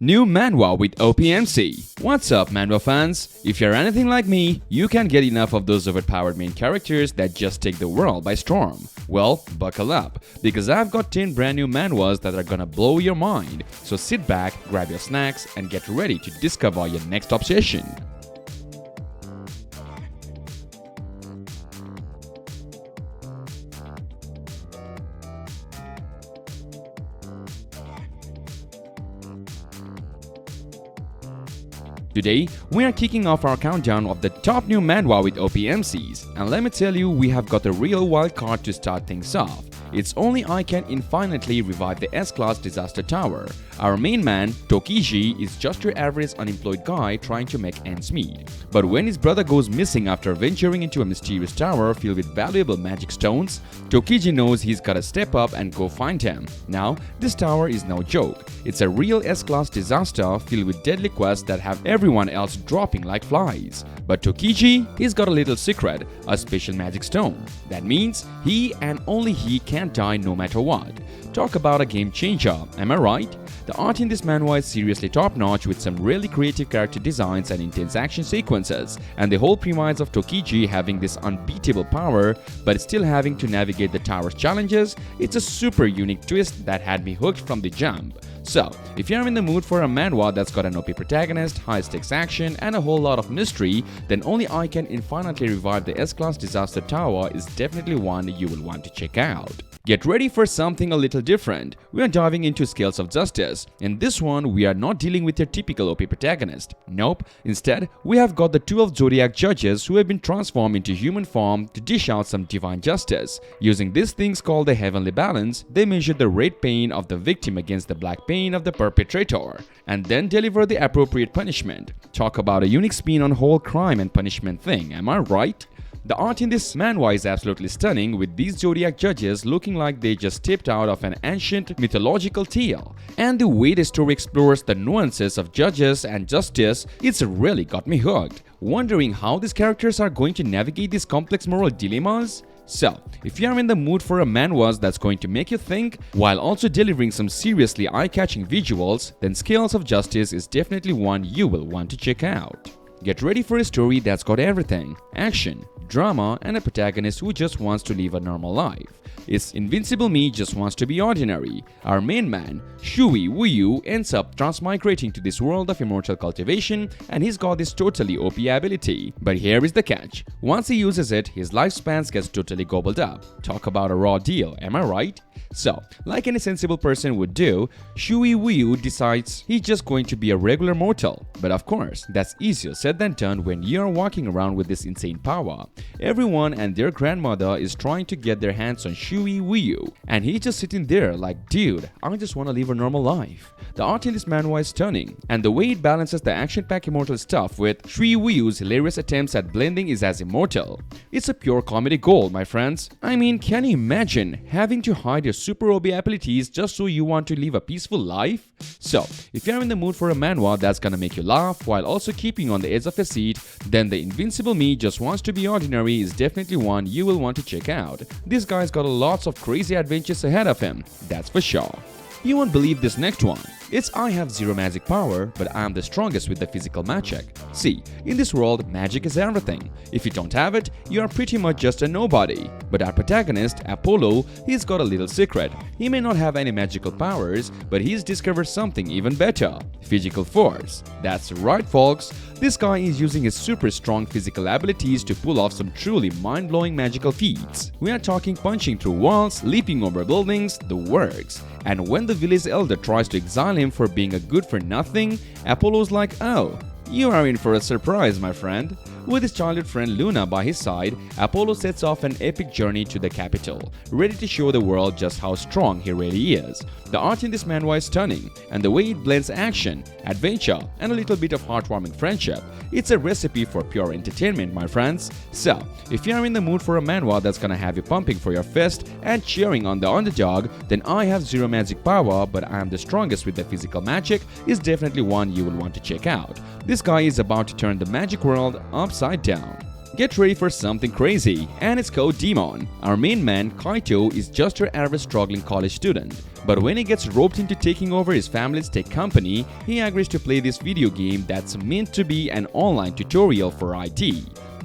New manhwa with OPMC. What's up, manhwa fans? If you're anything like me, you can't get enough of those overpowered main characters that just take the world by storm. Well, buckle up, because I've got 10 brand new manhwas that are gonna blow your mind. So sit back, grab your snacks, and get ready to discover your next obsession. Today, we are kicking off our countdown of the top new manhwa with OPMCs, and let me tell you, we have got a real wild card to start things off. It's only I can infinitely revive the S-Class Disaster Tower. Our main man, Tokiji, is just your average unemployed guy trying to make ends meet. But when his brother goes missing after venturing into a mysterious tower filled with valuable magic stones, Tokiji knows he's gotta step up and go find him. Now, this tower is no joke. It's a real S-Class disaster filled with deadly quests that have everyone else dropping like flies. But Tokiji, he's got a little secret, a special magic stone. That means he and only he can't die no matter what. Talk about a game changer, am I right? The art in this manhwa is seriously top-notch with some really creative character designs and intense action sequences, and the whole premise of Tokiji having this unbeatable power but still having to navigate the tower's challenges, it's a super unique twist that had me hooked from the jump. So, if you're in the mood for a manhwa that's got an OP protagonist, high-stakes action, and a whole lot of mystery, then only I Can Infinitely Revive the S-Class Disaster Tower is definitely one you will want to check out. Get ready for something a little different. We are diving into Scales of Justice. In this one, we are not dealing with your typical OP protagonist. Nope. Instead, we have got the 12 Zodiac judges who have been transformed into human form to dish out some divine justice. Using these things called the heavenly balance, they measure the red pain of the victim against the black pain of the perpetrator, and then deliver the appropriate punishment. Talk about a unique spin on whole crime and punishment thing, am I right? The art in this manhwa is absolutely stunning, with these Zodiac judges looking like they just stepped out of an ancient mythological tale. And the way the story explores the nuances of judges and justice, it's really got me hooked, wondering how these characters are going to navigate these complex moral dilemmas. So, if you are in the mood for a manhwa that's going to make you think while also delivering some seriously eye-catching visuals, then Scales of Justice is definitely one you will want to check out. Get ready for a story that's got everything: action, drama, and a protagonist who just wants to live a normal life. It's Invincible Me just wants to be ordinary. Our main man, Shui Wuyu, ends up transmigrating to this world of immortal cultivation, and he's got this totally OP ability. But here is the catch: once he uses it, his lifespan gets totally gobbled up. Talk about a raw deal, am I right? So, like any sensible person would do, Shui Wuyu decides he's just going to be a regular mortal. But of course, that's easier said than done when you're walking around with this insane power. Everyone and their grandmother is trying to get their hands on Shui Wuyu, and he's just sitting there like, dude, I just want to live a normal life. The art in this manhwa is stunning, and the way it balances the action-packed immortal stuff with Shui Wuyu's hilarious attempts at blending is as immortal. It's a pure comedy gold, my friends. I mean, can you imagine having to hide your super OP abilities just so you want to live a peaceful life? So, if you're in the mood for a manhwa that's gonna make you laugh while also keeping on the edge of your seat, then the Invincible Me Just Wants to Be Ordinary is definitely one you will want to check out. This guy's got lots of crazy adventures ahead of him, that's for sure. You won't believe this next one. It's I have zero magic power, but I am the strongest with the physical magic. See, in this world, magic is everything. If you don't have it, you are pretty much just a nobody. But our protagonist, Apollo, he's got a little secret. He may not have any magical powers, but he's discovered something even better: physical force. That's right, folks. This guy is using his super strong physical abilities to pull off some truly mind-blowing magical feats. We are talking punching through walls, leaping over buildings, the works. And when the village elder tries to exile him for being a good-for-nothing, Apollo's like, oh, you are in for a surprise, my friend. With his childhood friend Luna by his side, Apollo sets off an epic journey to the capital, ready to show the world just how strong he really is. The art in this manhwa is stunning, and the way it blends action, adventure, and a little bit of heartwarming friendship, it's a recipe for pure entertainment, my friends. So, if you are in the mood for a manhwa that's gonna have you pumping for your fist and cheering on the underdog, then I Have Zero Magic Power, but I Am the Strongest with the Physical Magic is definitely one you will want to check out. This guy is about to turn the magic world upside down. Get ready for something crazy, and it's called Demon. Our main man, Kaito, is just your average struggling college student. But when he gets roped into taking over his family's tech company, he agrees to play this video game that's meant to be an online tutorial for IT.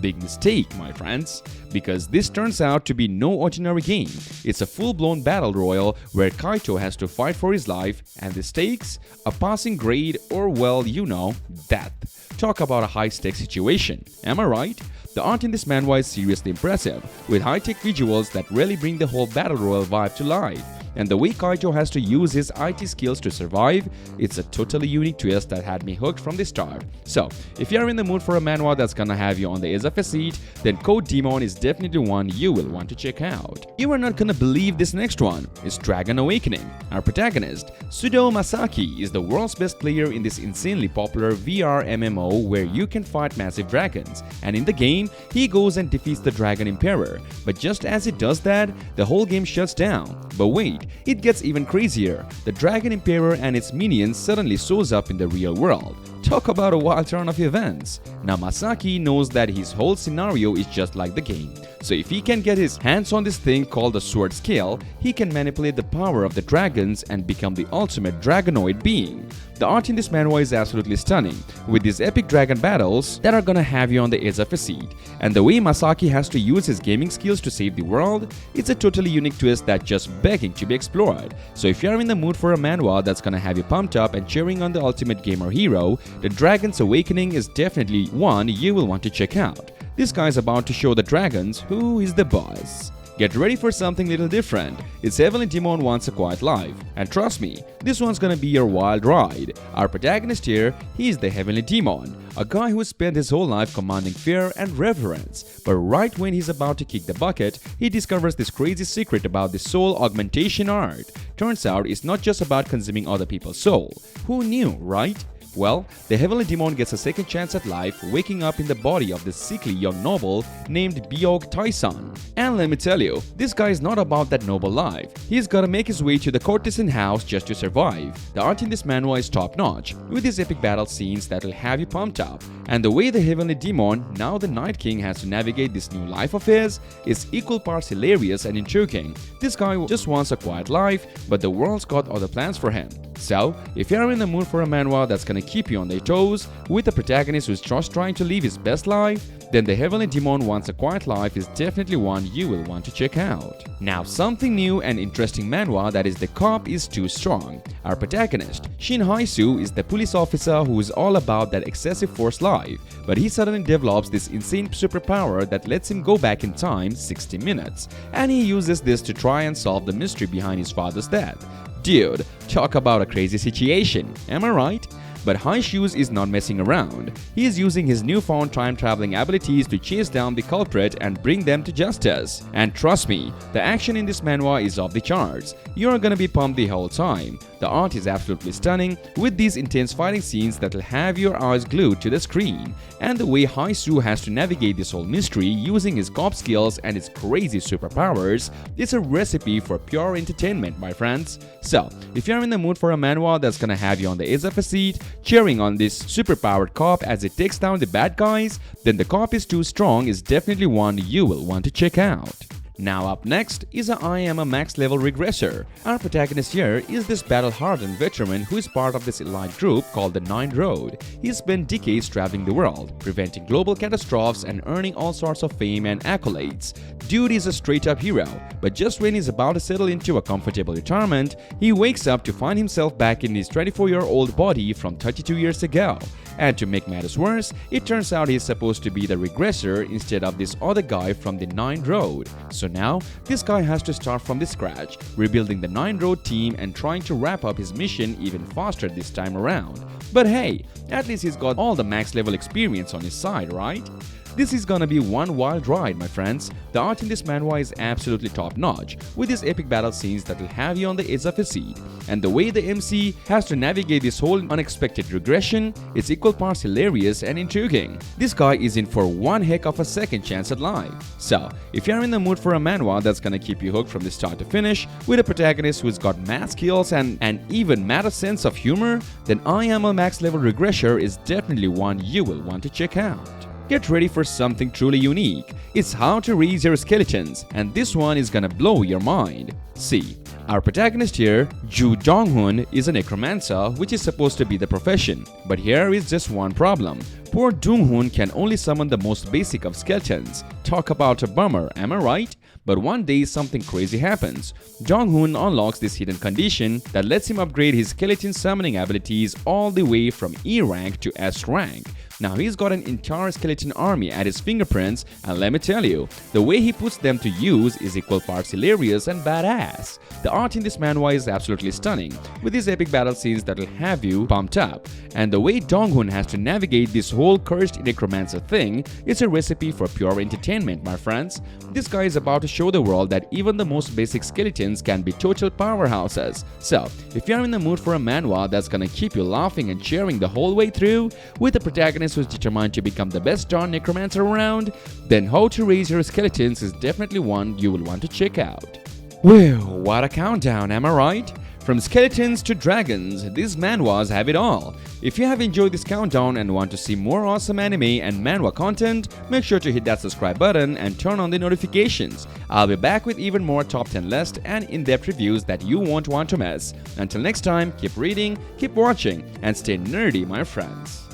Big mistake, my friends, because this turns out to be no ordinary game. It's a full-blown battle royal where Kaito has to fight for his life, and the stakes? A passing grade or, well, you know, death. Talk about a high-stakes situation, am I right? The art in this manhwa is seriously impressive, with high-tech visuals that really bring the whole battle royal vibe to life. And the way Kaito has to use his IT skills to survive, it's a totally unique twist that had me hooked from the start. So, if you're in the mood for a manhwa that's gonna have you on the edge of a seat, then Code Demon is definitely one you will want to check out. You are not gonna believe this next one. It's Dragon Awakening. Our protagonist, Sudo Masaki, is the world's best player in this insanely popular VR MMO where you can fight massive dragons. And in the game, he goes and defeats the Dragon Emperor. But just as he does that, the whole game shuts down. But wait, it gets even crazier. The Dragon Emperor and its minions suddenly shows up in the real world. Talk about a wild turn of events. Now Masaki knows that his whole scenario is just like the game. So if he can get his hands on this thing called the Sword Scale, he can manipulate the power of the dragons and become the ultimate dragonoid being. The art in this manhwa is absolutely stunning, with these epic dragon battles that are gonna have you on the edge of a seat. And the way Masaki has to use his gaming skills to save the world, it's a totally unique twist that's just begging to be explored. So if you're in the mood for a manhwa that's gonna have you pumped up and cheering on the ultimate gamer hero, the Dragon's Awakening is definitely one you will want to check out. This guy's about to show the dragons who is the boss. Get ready for something little different. It's Heavenly Demon Wants a Quiet Life. And trust me, this one's gonna be your wild ride. Our protagonist here, he is the Heavenly Demon, a guy who spent his whole life commanding fear and reverence. But right when he's about to kick the bucket, he discovers this crazy secret about the soul augmentation art. Turns out it's not just about consuming other people's soul. Who knew, right? Well, the Heavenly Demon gets a second chance at life, waking up in the body of this sickly young noble named Byog Taisan. And let me tell you, this guy is not about that noble life. He's gotta make his way to the courtesan house just to survive. The art in this manhwa is top-notch, with these epic battle scenes that'll have you pumped up. And the way the Heavenly Demon, now the Night King, has to navigate this new life of his is equal parts hilarious and intriguing. This guy just wants a quiet life, but the world's got other plans for him. So, if you're in the mood for a manhwa that's gonna keep you on their toes, with a protagonist who's just trying to live his best life, then the Heavenly Demon Wants a Quiet Life is definitely one you will want to check out. Now, something new and interesting manhwa that is the cop is too strong. Our protagonist, Shin Haisu, is the police officer who is all about that excessive force life, but he suddenly develops this insane superpower that lets him go back in time 60 minutes, and he uses this to try and solve the mystery behind his father's death. Dude, talk about a crazy situation, am I right? But High Shoes is not messing around. He is using his newfound time-traveling abilities to chase down the culprit and bring them to justice. And trust me, the action in this manhwa is off the charts. You are gonna be pumped the whole time. The art is absolutely stunning, with these intense fighting scenes that'll have your eyes glued to the screen. And the way Haisu has to navigate this whole mystery using his cop skills and his crazy superpowers, it's a recipe for pure entertainment, my friends. So, if you're in the mood for a manhwa that's gonna have you on the edge of a seat, cheering on this superpowered cop as it takes down the bad guys, then The Cop is Too Strong is definitely one you will want to check out. Now up next is I Am a Max Level Regressor. Our protagonist here is this battle-hardened veteran who is part of this elite group called the Nine Road. He's spent decades traveling the world, preventing global catastrophes and earning all sorts of fame and accolades. Dude is a straight-up hero, but just when he's about to settle into a comfortable retirement, he wakes up to find himself back in his 24-year-old body from 32 years ago. And to make matters worse, it turns out he's supposed to be the regressor instead of this other guy from the Nine Road. So now, this guy has to start from the scratch, rebuilding the Nine Road team and trying to wrap up his mission even faster this time around. But hey, at least he's got all the max level experience on his side, right? This is gonna be one wild ride, my friends. The art in this manhwa is absolutely top-notch, with these epic battle scenes that will have you on the edge of a seat. And the way the MC has to navigate this whole unexpected regression, it's equal parts hilarious and intriguing. This guy is in for one heck of a second chance at life. So, if you're in the mood for a manhwa that's gonna keep you hooked from the start to finish, with a protagonist who's got math skills and an even madder sense of humor, then I Am a Max Level Regressor is definitely one you will want to check out. get ready for something truly unique. It's how to raise your skeletons, and this one is gonna blow your mind. See, our protagonist here, Ju Dong-hoon, is a necromancer, which is supposed to be the profession. But here is just one problem. Poor Dong-hoon can only summon the most basic of skeletons. Talk about a bummer, am I right? But one day something crazy happens. Dong-hoon unlocks this hidden condition that lets him upgrade his skeleton summoning abilities all the way from E rank to S rank. Now he's got an entire skeleton army at his fingerprints, and let me tell you, the way he puts them to use is equal parts hilarious and badass. The art in this manhwa is absolutely stunning, with these epic battle scenes that'll have you pumped up. And the way Dong-hoon has to navigate this whole cursed necromancer thing is a recipe for pure entertainment, my friends. This guy is about to show the world that even the most basic skeletons can be total powerhouses. So, if you're in the mood for a manhwa that's gonna keep you laughing and cheering the whole way through, with a protagonist who's determined to become the best darn necromancer around, then How to Raise Your Skeletons is definitely one you will want to check out. Well, what a countdown, am I right? From skeletons to dragons, these manhwas have it all. If you have enjoyed this countdown and want to see more awesome anime and manhwa content, make sure to hit that subscribe button and turn on the notifications. I'll be back with even more top 10 lists and in-depth reviews that you won't want to miss. Until next time, keep reading, keep watching, and stay nerdy, my friends.